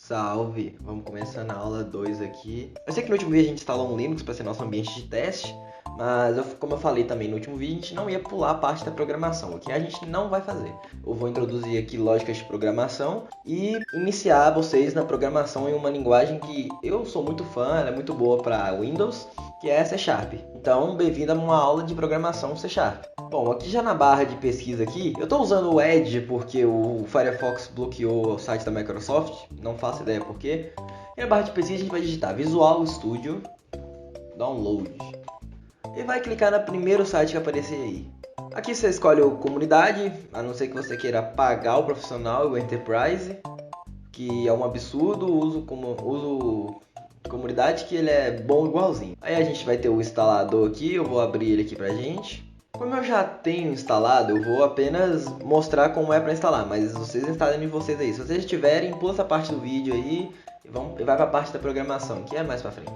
Salve! Vamos começando a aula 2 aqui. Eu sei que no último vídeo a gente instalou um Linux para ser nosso ambiente de teste, mas como eu falei também no último vídeo, a gente não ia pular a parte da programação, o que a gente não vai fazer. Eu vou introduzir aqui lógicas de programação e iniciar vocês na programação em uma linguagem que eu sou muito fã, ela é muito boa para Windows, que é C Sharp. Então, bem-vindo a uma aula de programação C Sharp. Bom, aqui já na barra de pesquisa aqui, eu estou usando o Edge porque o Firefox bloqueou o site da Microsoft, não faço ideia por quê. E na barra de pesquisa a gente vai digitar Visual Studio Download e vai clicar no primeiro site que aparecer aí. Aqui você escolhe o comunidade, a não ser que você queira pagar o profissional e o Enterprise, que é um absurdo, uso comunidade que ele é bom igualzinho. Aí a gente vai ter o instalador aqui, eu vou abrir ele aqui pra gente. Como eu já tenho instalado, eu vou apenas mostrar como é para instalar, mas vocês instalem de vocês aí. Se vocês tiverem, pula essa parte do vídeo aí e vai para a parte da programação, que é mais para frente.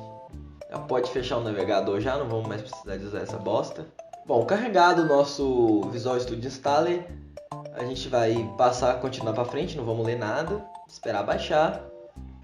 Já pode fechar o navegador já, não vamos mais precisar de usar essa bosta. Bom, carregado o nosso Visual Studio Installer, a gente vai continuar para frente, não vamos ler nada, esperar baixar.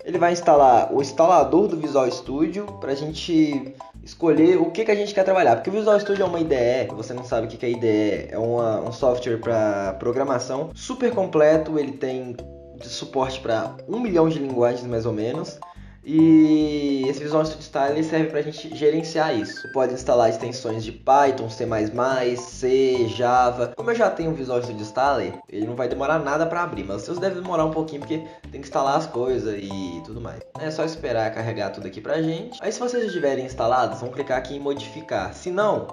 Ele vai instalar o instalador do Visual Studio para a gente escolher o que a gente quer trabalhar. Porque o Visual Studio é uma IDE, você não sabe o que é IDE, é um software para programação super completo, ele tem suporte para 1 milhão de linguagens mais ou menos. E esse Visual Studio Style serve para a gente gerenciar isso. Você pode instalar extensões de Python, C++, C, Java. Como eu já tenho o Visual Studio Style, ele não vai demorar nada para abrir, mas os seus devem demorar um pouquinho porque tem que instalar as coisas e tudo mais. É só esperar carregar tudo aqui pra gente. Aí se vocês já tiverem instalados, vão clicar aqui em modificar. Se não,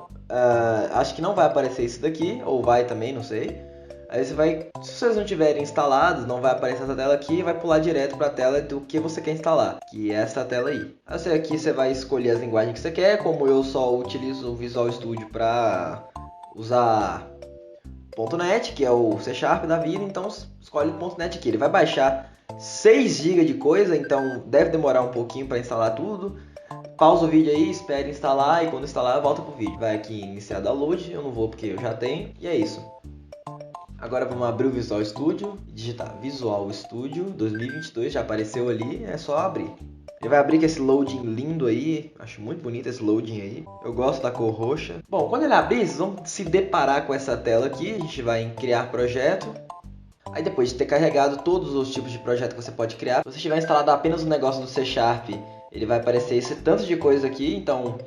acho que não vai aparecer isso daqui, ou vai também, não sei. Aí se vocês não tiverem instalados, não vai aparecer essa tela aqui e vai pular direto para a tela do que você quer instalar, que é essa tela aí. Aqui você vai escolher as linguagens que você quer, como eu só utilizo o Visual Studio para usar .NET, que é o C Sharp da vida, então escolhe o .NET aqui. Ele vai baixar 6 GB de coisa, então deve demorar um pouquinho para instalar tudo. Pausa o vídeo aí, espere instalar e quando instalar volta pro vídeo. Vai aqui em iniciar download, eu não vou porque eu já tenho, e é isso. Agora vamos abrir o Visual Studio e digitar Visual Studio 2022, já apareceu ali, é só abrir. Ele vai abrir com esse loading lindo aí, acho muito bonito esse loading aí. Eu gosto da cor roxa. Bom, quando ele abrir, vocês vão se deparar com essa tela aqui, a gente vai em criar projeto. Aí depois de ter carregado todos os tipos de projeto que você pode criar, se você tiver instalado apenas um negócio do C Sharp, ele vai aparecer esse tanto de coisa aqui, então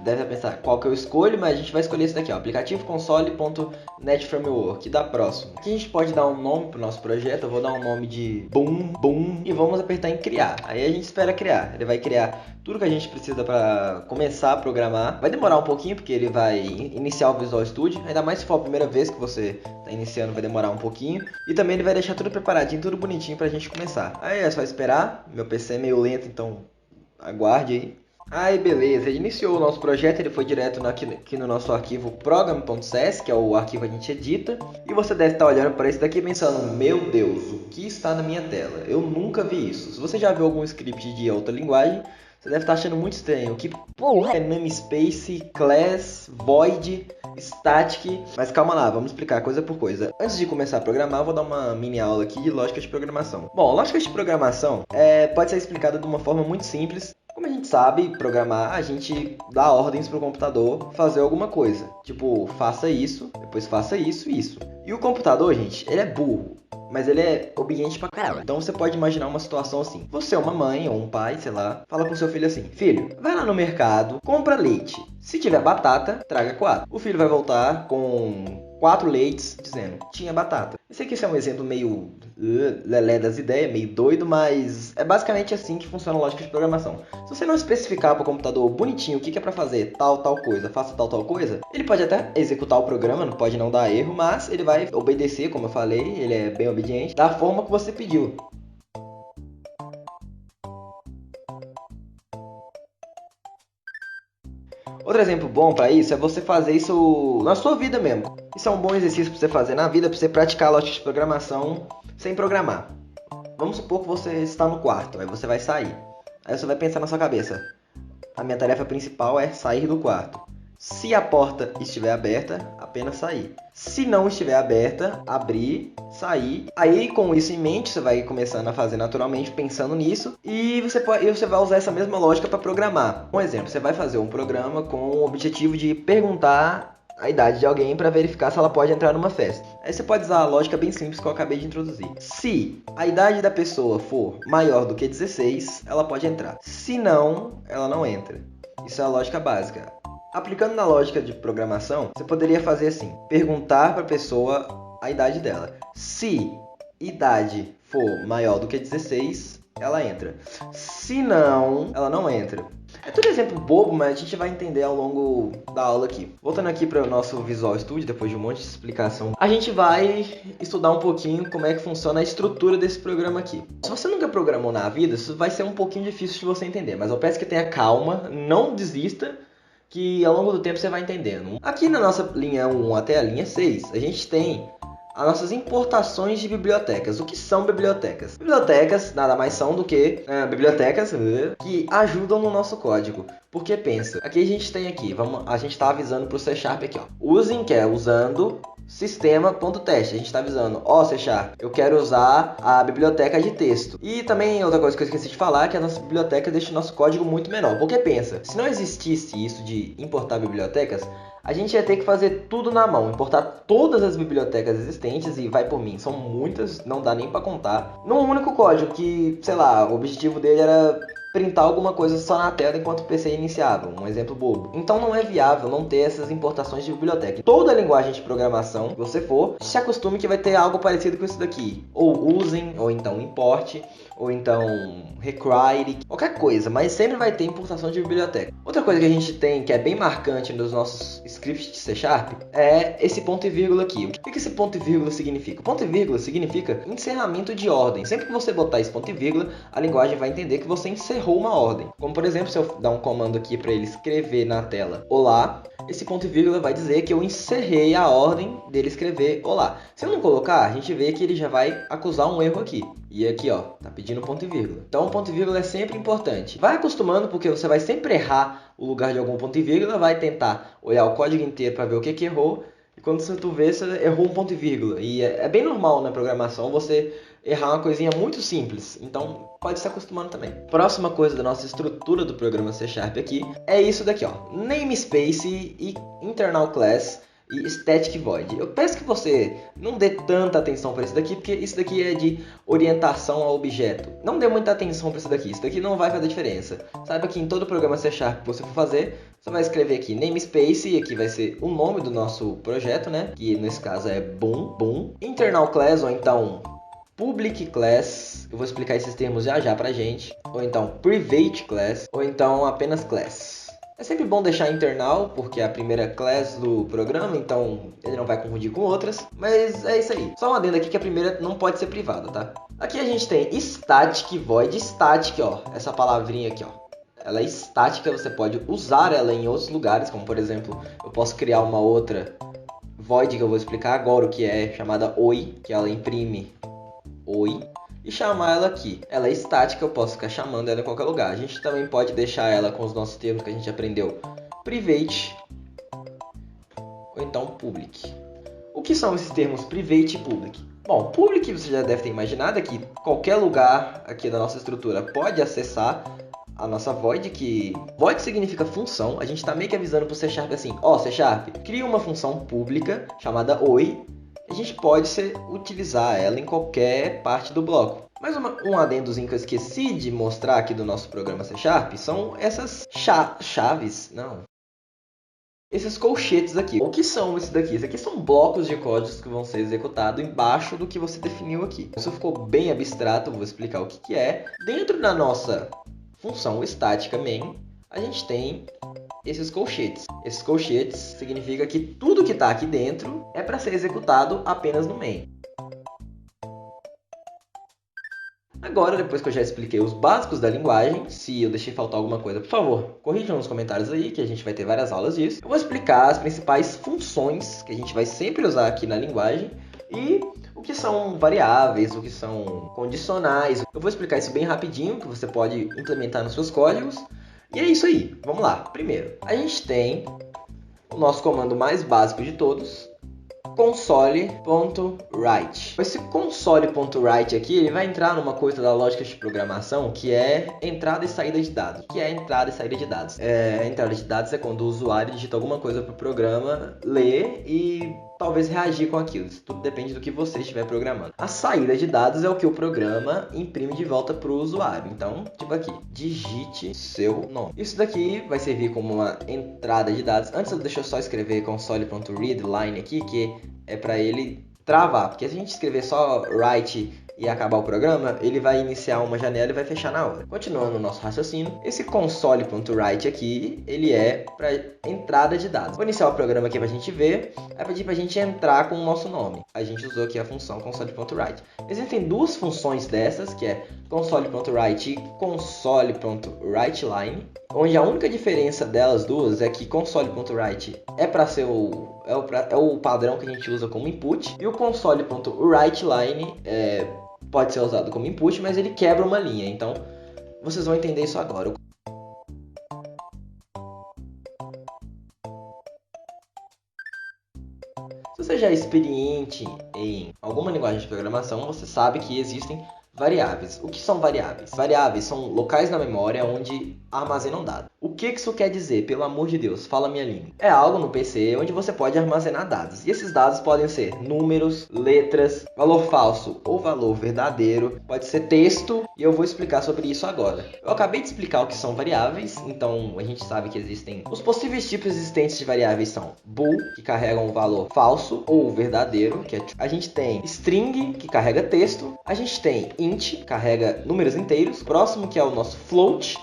deve pensar qual que eu escolho, mas a gente vai escolher esse daqui, ó, aplicativo console.net framework, da próxima. Aqui a gente pode dar um nome para o nosso projeto, eu vou dar um nome de Boom e vamos apertar em criar. Aí a gente espera criar, ele vai criar tudo que a gente precisa para começar a programar. Vai demorar um pouquinho porque ele vai iniciar o Visual Studio, ainda mais se for a primeira vez que você está iniciando, vai demorar um pouquinho. E também ele vai deixar tudo preparadinho, tudo bonitinho para a gente começar. Aí é só esperar, meu PC é meio lento, então aguarde aí. Aí beleza, ele iniciou o nosso projeto, ele foi direto aqui no nosso arquivo program.cs, que é o arquivo que a gente edita. E você deve estar olhando para isso daqui pensando, meu Deus, o que está na minha tela? Eu nunca vi isso. Se você já viu algum script de outra linguagem, você deve estar achando muito estranho. Que porra é namespace, class, void, static? Mas calma lá, vamos explicar coisa por coisa. Antes de começar a programar, eu vou dar uma mini aula aqui de lógica de programação. Bom, lógica de programação pode ser explicada de uma forma muito simples. Como a gente sabe programar, a gente dá ordens para o computador fazer alguma coisa. Tipo, faça isso, depois faça isso e isso. E o computador, gente, ele é burro, mas ele é obediente pra caramba. Então você pode imaginar uma situação assim. Você é uma mãe ou um pai, sei lá, fala com seu filho assim: filho, vai lá no mercado, compra leite. Se tiver batata, traga 4. O filho vai voltar com 4 leites dizendo, tinha batata. Eu sei que esse é um exemplo meio lelé das ideias, meio doido, mas é basicamente assim que funciona a lógica de programação. Se você não especificar para o computador bonitinho o que é para fazer tal coisa, faça tal coisa, ele pode até executar o programa, não pode não dar erro, mas ele vai obedecer, como eu falei, ele é bem obediente, da forma que você pediu. Outro exemplo bom para isso é você fazer isso na sua vida mesmo. Isso é um bom exercício para você fazer na vida, para você praticar a lógica de programação sem programar. Vamos supor que você está no quarto, aí você vai sair. Aí você vai pensar na sua cabeça, a minha tarefa principal é sair do quarto. Se a porta estiver aberta, a apenas sair. Se não estiver aberta, abrir, sair. Aí, com isso em mente, você vai começando a fazer naturalmente, pensando nisso. E você vai usar essa mesma lógica para programar. Um exemplo, você vai fazer um programa com o objetivo de perguntar a idade de alguém para verificar se ela pode entrar numa festa. Aí você pode usar a lógica bem simples que eu acabei de introduzir. Se a idade da pessoa for maior do que 16, ela pode entrar. Se não, ela não entra. Isso é a lógica básica. Aplicando na lógica de programação, você poderia fazer assim: perguntar para a pessoa a idade dela. Se idade for maior do que 16, ela entra. Se não, ela não entra. É tudo exemplo bobo, mas a gente vai entender ao longo da aula aqui. Voltando aqui para o nosso Visual Studio, depois de um monte de explicação, a gente vai estudar um pouquinho como é que funciona a estrutura desse programa aqui. Se você nunca programou na vida, isso vai ser um pouquinho difícil de você entender, mas eu peço que tenha calma, não desista, que ao longo do tempo você vai entendendo. Aqui na nossa linha 1 até a linha 6, a gente tem as nossas importações de bibliotecas. O que são bibliotecas? Bibliotecas nada mais são do que bibliotecas que ajudam no nosso código. Porque pensa, aqui a gente tem aqui, a gente está avisando para o C# aqui, ó. Usem, que é usando sistema.teste. A gente está avisando, C#, eu quero usar a biblioteca de texto. E também outra coisa que eu esqueci de falar é que a nossa biblioteca deixa o nosso código muito menor. Porque pensa, se não existisse isso de importar bibliotecas, a gente ia ter que fazer tudo na mão, importar todas as bibliotecas existentes, e vai por mim, são muitas, não dá nem para contar, num único código que, sei lá, o objetivo dele era printar alguma coisa só na tela enquanto o PC iniciava, um exemplo bobo. Então não é viável não ter essas importações de biblioteca. Toda linguagem de programação que você for, se acostume que vai ter algo parecido com isso daqui. Ou usem, ou então importe, ou então require, qualquer coisa, mas sempre vai ter importação de biblioteca. Outra coisa que a gente tem que é bem marcante nos nossos scripts de C# é esse ponto e vírgula aqui. O que esse ponto e vírgula significa? O ponto e vírgula significa encerramento de ordem. Sempre que você botar esse ponto e vírgula, a linguagem vai entender que você encerrou uma ordem. Como por exemplo, se eu dar um comando aqui para ele escrever na tela olá, esse ponto e vírgula vai dizer que eu encerrei a ordem dele escrever olá. Se eu não colocar, a gente vê que ele já vai acusar um erro aqui. E aqui, ó, tá pedindo ponto e vírgula. Então, o ponto e vírgula é sempre importante. Vai acostumando, porque você vai sempre errar o lugar de algum ponto e vírgula, vai tentar olhar o código inteiro para ver o que errou, e quando tu vê, você errou um ponto e vírgula. E é bem normal na programação você errar uma coisinha muito simples. Então, pode se acostumando também. Próxima coisa da nossa estrutura do programa C# aqui é isso daqui, ó. Namespace e internal class e static void. Eu peço que você não dê tanta atenção para isso daqui, porque isso daqui é de orientação ao objeto. Não dê muita atenção para isso daqui não vai fazer diferença. Saiba que em todo programa C# que você for fazer, você vai escrever aqui namespace, e aqui vai ser o nome do nosso projeto, né? Que nesse caso é boom. Internal class, ou então public class, eu vou explicar esses termos já pra gente, ou então private class, ou então apenas class. É sempre bom deixar internal, porque é a primeira class do programa, então ele não vai confundir com outras, mas é isso aí. Só um adendo aqui que a primeira não pode ser privada, tá? Aqui a gente tem static void. Static, ó, essa palavrinha aqui, ó. Ela é estática, você pode usar ela em outros lugares, como por exemplo, eu posso criar uma outra void que eu vou explicar agora o que é, chamada oi, que ela imprime oi, e chamar ela aqui. Ela é estática, eu posso ficar chamando ela em qualquer lugar. A gente também pode deixar ela com os nossos termos que a gente aprendeu, private ou então public. O que são esses termos private e public? Bom, public você já deve ter imaginado, é que qualquer lugar aqui da nossa estrutura pode acessar a nossa void, que void significa função. A gente está meio que avisando para o C# assim, C#, cria uma função pública chamada oi. A gente pode utilizar ela em qualquer parte do bloco. Mais um adendozinho que eu esqueci de mostrar aqui do nosso programa C# são essas chaves, não. Esses colchetes aqui. O que são esses daqui? Esses aqui são blocos de códigos que vão ser executados embaixo do que você definiu aqui. Isso ficou bem abstrato, vou explicar o que é. Dentro da nossa função estática main, a gente tem esses colchetes. Esses colchetes significa que tudo que está aqui dentro é para ser executado apenas no main. Agora, depois que eu já expliquei os básicos da linguagem, se eu deixei faltar alguma coisa, por favor, corrijam nos comentários aí, que a gente vai ter várias aulas disso. Eu vou explicar as principais funções que a gente vai sempre usar aqui na linguagem e o que são variáveis, o que são condicionais. Eu vou explicar isso bem rapidinho, que você pode implementar nos seus códigos. E é isso aí, vamos lá. Primeiro, a gente tem o nosso comando mais básico de todos, console.write. Esse console.write aqui, ele vai entrar numa coisa da lógica de programação que é entrada e saída de dados. O que é entrada e saída de dados? Entrada de dados é quando o usuário digita alguma coisa para o programa ler e talvez reagir com aquilo. Isso tudo depende do que você estiver programando. A saída de dados é o que o programa imprime de volta para o usuário. Então, tipo aqui, digite seu nome. Isso daqui vai servir como uma entrada de dados. Antes, deixa eu só escrever console.readline aqui, que é para ele travar. Porque se a gente escrever só write e acabar o programa, ele vai iniciar uma janela e vai fechar na hora. Continuando o nosso raciocínio, esse console.write aqui, ele é para entrada de dados. Vou iniciar o programa aqui para a gente ver, vai pedir para a gente entrar com o nosso nome. A gente usou aqui a função console.write. Existem duas funções dessas, que é console.write e console.writeline, onde a única diferença delas duas é que console.write é para ser o padrão que a gente usa como input, e o console.writeline pode ser usado como input, mas ele quebra uma linha. Então, vocês vão entender isso agora. Se você já é experiente em alguma linguagem de programação, você sabe que existem variáveis. O que são variáveis? Variáveis são locais na memória onde armazenam dados. O que isso quer dizer? Pelo amor de Deus, fala minha língua. É algo no PC onde você pode armazenar dados. E esses dados podem ser números, letras, valor falso ou valor verdadeiro. Pode ser texto e eu vou explicar sobre isso agora. Eu acabei de explicar o que são variáveis, então a gente sabe que existem... Os possíveis tipos existentes de variáveis são bool, que carregam um valor falso ou verdadeiro, que é... A gente tem string, que carrega texto. A gente tem int, que carrega números inteiros. Próximo, que é o nosso float,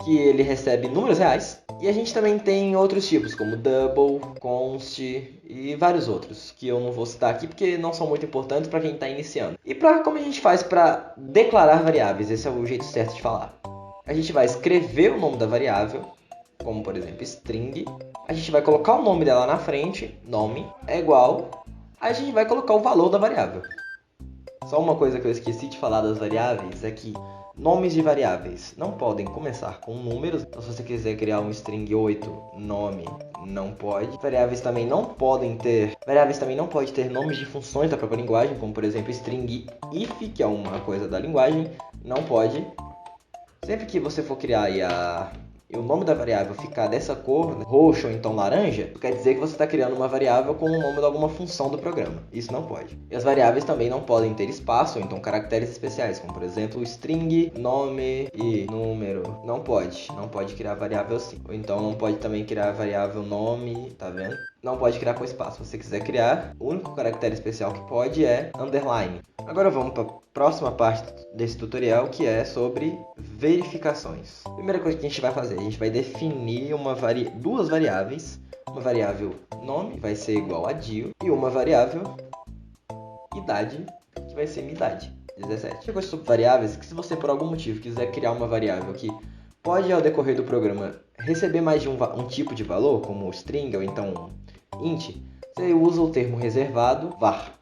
que ele recebe números reais. E a gente também tem outros tipos, como double, const e vários outros, que eu não vou citar aqui porque não são muito importantes para quem está iniciando. E como a gente faz para declarar variáveis? Esse é o jeito certo de falar. A gente vai escrever o nome da variável, como por exemplo string. A gente vai colocar o nome dela na frente, nome é igual. Aí a gente vai colocar o valor da variável. Só uma coisa que eu esqueci de falar das variáveis é que nomes de variáveis não podem começar com números. Então, se você quiser criar um string 8, nome não pode. Variáveis também não podem ter nomes de funções da própria linguagem, como por exemplo string if, que é uma coisa da linguagem, não pode. Sempre que você for criar e o nome da variável ficar dessa cor, roxo ou então laranja, quer dizer que você está criando uma variável com o nome de alguma função do programa. Isso não pode. E as variáveis também não podem ter espaço ou então caracteres especiais, como por exemplo string, nome e número. Não pode criar variável assim. Ou então não pode também criar variável nome, tá vendo? Não pode criar com espaço. Se você quiser criar, o único caractere especial que pode é underline. Agora vamos para a próxima parte desse tutorial, que é sobre verificações. Primeira coisa que a gente vai fazer, a gente vai definir duas variáveis. Uma variável nome, vai ser igual a Dio, e uma variável idade, que vai ser minha idade, 17. Outra coisa sobre variáveis é que se você por algum motivo quiser criar uma variável que pode ao decorrer do programa receber mais de um tipo de valor, como string ou então int, você usa o termo reservado var.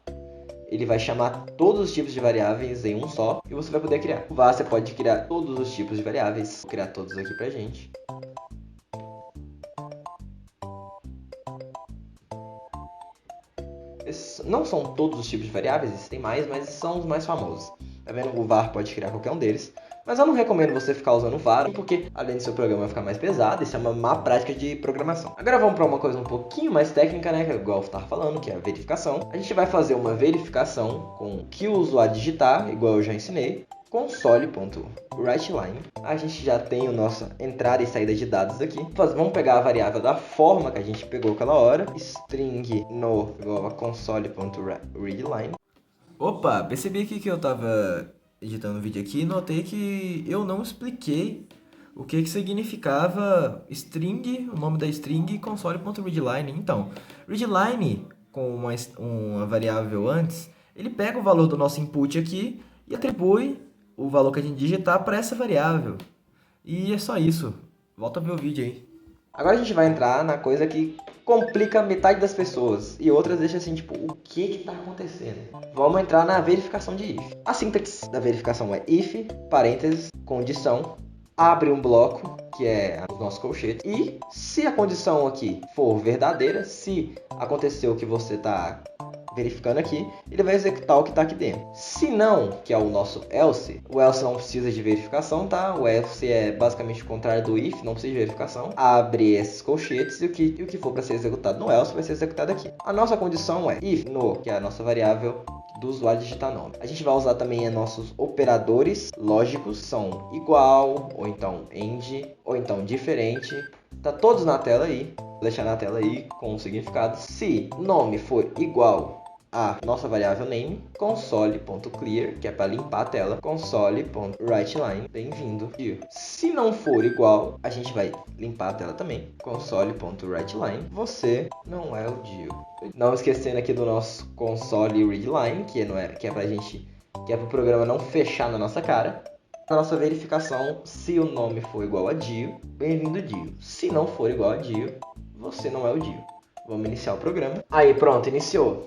Ele vai chamar todos os tipos de variáveis em um só e você vai poder criar. O var você pode criar todos os tipos de variáveis. Vou criar todos aqui pra gente. Esses não são todos os tipos de variáveis, existem mais, mas são os mais famosos. Tá vendo? O var pode criar qualquer um deles. Mas eu não recomendo você ficar usando o var, porque além do seu programa ficar mais pesado, isso é uma má prática de programação. Agora vamos para uma coisa um pouquinho mais técnica, né? Que é igual eu estava falando, que é a verificação. A gente vai fazer uma verificação com o que o usuário digitar, igual eu já ensinei. Console.writeline. A gente já tem a nossa entrada e saída de dados aqui. Vamos pegar a variável da forma que a gente pegou aquela hora. String no igual a console.readline. Opa, percebi aqui que eu estava editando o vídeo aqui e notei que eu não expliquei o que significava string, o nome da string e console.readline. Então, readline com uma variável antes, ele pega o valor do nosso input aqui e atribui o valor que a gente digitar para essa variável. E é só isso. Volta a ver o vídeo aí. Agora a gente vai entrar na coisa que complica metade das pessoas e outras deixam assim, tipo, o que está acontecendo? Vamos entrar na verificação de if. A sintaxe da verificação é if, parênteses, condição, abre um bloco, que é o nosso colchete, e se a condição aqui for verdadeira, se aconteceu o que você está verificando aqui, ele vai executar o que está aqui dentro. Se não, que é o nosso else, o else não precisa de verificação, tá? O else é basicamente o contrário do if, não precisa de verificação. Abre esses colchetes e o que for para ser executado no else vai ser executado aqui. A nossa condição é if no, que é a nossa variável do usuário digitar nome. A gente vai usar também nossos operadores lógicos, são igual, ou então and, ou então diferente. Tá todos na tela aí. Vou deixar na tela aí com o significado. Se nome for igual a nossa variável name, console.clear, que é para limpar a tela, console.writeLine, bem-vindo, Dio. Se não for igual, a gente vai limpar a tela também, console.writeLine, você não é o Dio. Não esquecendo aqui do nosso console readline, que é para o programa não fechar na nossa cara. A nossa verificação, se o nome for igual a Dio, bem-vindo Dio. Se não for igual a Dio, você não é o Dio. Vamos iniciar o programa. Aí, pronto, iniciou.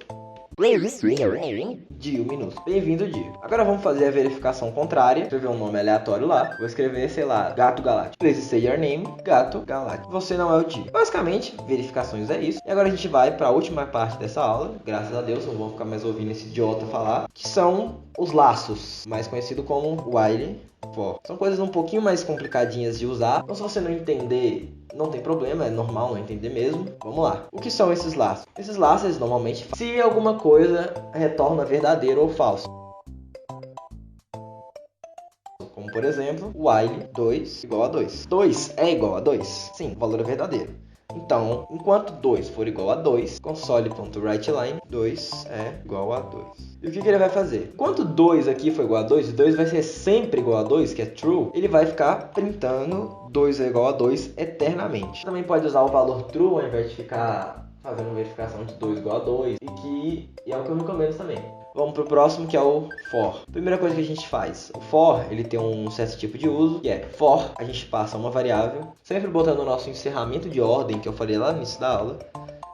Dio minúsculo. Bem-vindo, Dio. Agora vamos fazer a verificação contrária. Escrever um nome aleatório lá. Vou escrever, sei lá, Gato Galáctico. Please say your name, Gato Galáctico. Você não é o Dio. Basicamente, verificações é isso. E agora a gente vai para a última parte dessa aula. Graças a Deus, não vou ficar mais ouvindo esse idiota falar. Que são os laços, mais conhecido como while for. São coisas um pouquinho mais complicadinhas de usar. Então, se você não entender, não tem problema, é normal não entender mesmo. Vamos lá. O que são esses laços? Esses laços, eles normalmente se alguma coisa retorna verdadeiro ou falso. Como, por exemplo, while 2 igual a 2. 2 é igual a 2? Sim, o valor é verdadeiro. Então, enquanto 2 for igual a 2, console.writeLine, 2 é igual a 2. E o que ele vai fazer? Enquanto 2 aqui for igual a 2, e 2 vai ser sempre igual a 2, que é true, ele vai ficar printando 2 é igual a 2 eternamente. Também pode usar o valor true ao invés de ficar fazendo verificação de 2 igual a 2, e é o que eu recomendo também. Vamos para o próximo, que é o for. Primeira coisa que a gente faz, o for, ele tem um certo tipo de uso, que é for, a gente passa uma variável, sempre botando o nosso encerramento de ordem, que eu falei lá no início da aula,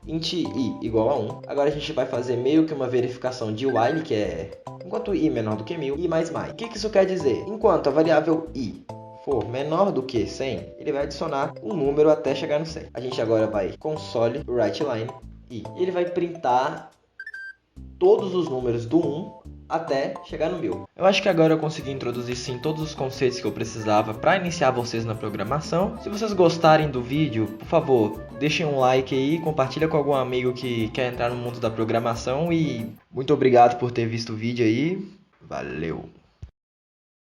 int i igual a 1. Agora a gente vai fazer meio que uma verificação de while, que é enquanto i menor do que 1000, i mais mais. O que isso quer dizer? Enquanto a variável i for menor do que 100, ele vai adicionar um número até chegar no 100. A gente agora vai console writeLine i. E ele vai printar todos os números do 1 até chegar no 1000. Eu acho que agora eu consegui introduzir sim todos os conceitos que eu precisava para iniciar vocês na programação. Se vocês gostarem do vídeo, por favor, deixem um like aí, compartilha com algum amigo que quer entrar no mundo da programação e muito obrigado por ter visto o vídeo aí. Valeu!